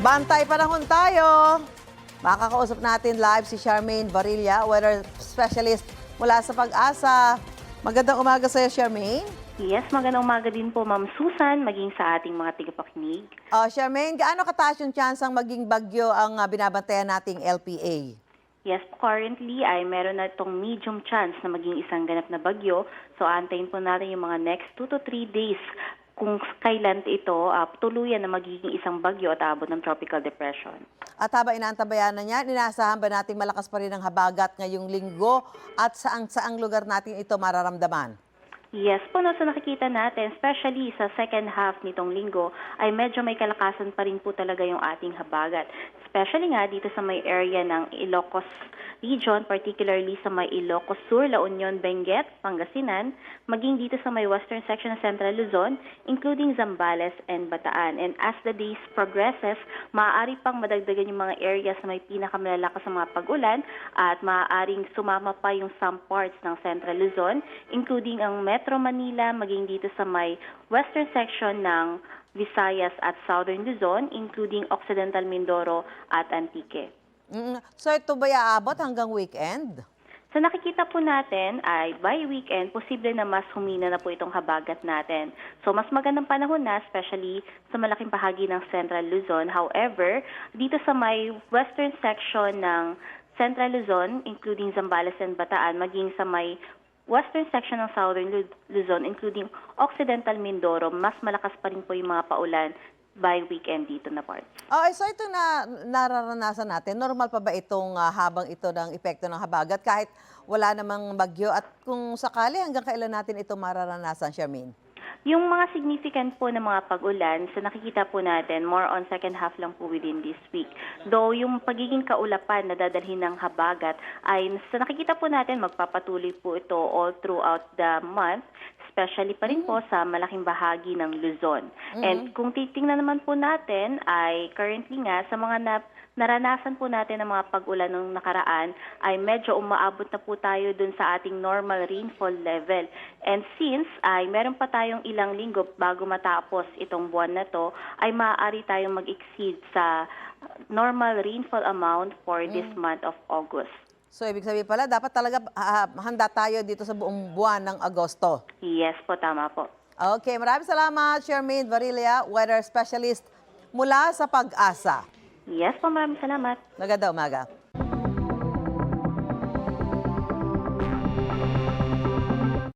Bantay panahon tayo. Makakausap natin live si Charmaine Varilla, weather specialist mula sa Pag-asa. Magandang umaga sa iyo, Charmaine. Yes, magandang umaga din po, Ma'am Susan, maging sa ating mga tigapakinig. Charmaine, gaano kataas yung chance ang maging bagyo ang binabantayan nating LPA? Yes, currently ay meron na itong medium chance na maging isang ganap na bagyo. So, antayin po natin yung mga next 2 to 3 days kung kailan ito tuluyan na magiging isang bagyo at abot ng tropical depression. At habang inaantabayan na niya, inaasahan ba nating malakas pa rin ang habagat ngayong linggo at saang lugar natin ito mararamdaman? Yes po, no, so nakikita natin, especially sa second half nitong linggo, ay medyo may kalakasan pa rin po talaga yung ating habagat. Especially nga dito sa may area ng Ilocos region, particularly sa may Ilocos Sur, La Union, Benguet, Pangasinan, maging dito sa may western section ng Central Luzon, including Zambales and Bataan. And as the days progresses, maaari pang madagdagan yung mga areas na may pinakamalalakas sa mga pag-ulan at maaaring sumama pa yung some parts ng Central Luzon, including ang Metro Manila, maging dito sa may western section ng Visayas at Southern Luzon, including Occidental Mindoro at Antique. So ito ba aabot hanggang weekend? So nakikita po natin ay by weekend, posible na mas humina na po itong habagat natin. So mas magandang panahon na, especially sa malaking bahagi ng Central Luzon. However, dito sa may western section ng Central Luzon, including Zambales and Bataan, maging sa may western section ng Southern Luzon, including Occidental Mindoro, mas malakas pa rin po yung mga paulan by weekend dito na parts. So ito na nararanasan natin, normal pa ba itong habang ito ng epekto ng habagat kahit wala namang bagyo at kung sakali hanggang kailan natin ito mararanasan, Charmaine? Yung mga significant po na mga pag-ulan, sa nakikita po natin, more on second half lang po within this week. Though yung pagiging kaulapan na dadalhin ng habagat ay sa nakikita po natin, magpapatuloy po ito all throughout the month, especially pa rin po sa malaking bahagi ng Luzon. And kung titingnan naman po natin ay currently nga sa mga naranasan po natin ng mga pag-ulan nung nakaraan ay medyo umaabot na po tayo dun sa ating normal rainfall level. And since ay meron pa tayong ilang linggo bago matapos itong buwan na to, ay maaari tayong mag-exceed sa normal rainfall amount for this month of August. So ibig sabihin pala, dapat talaga handa tayo dito sa buong buwan ng Agosto. Yes po, tama po. Okay, maraming salamat, Charmaine Varilla, weather specialist mula sa Pag-asa. Yes po, maraming salamat. Magandang umaga.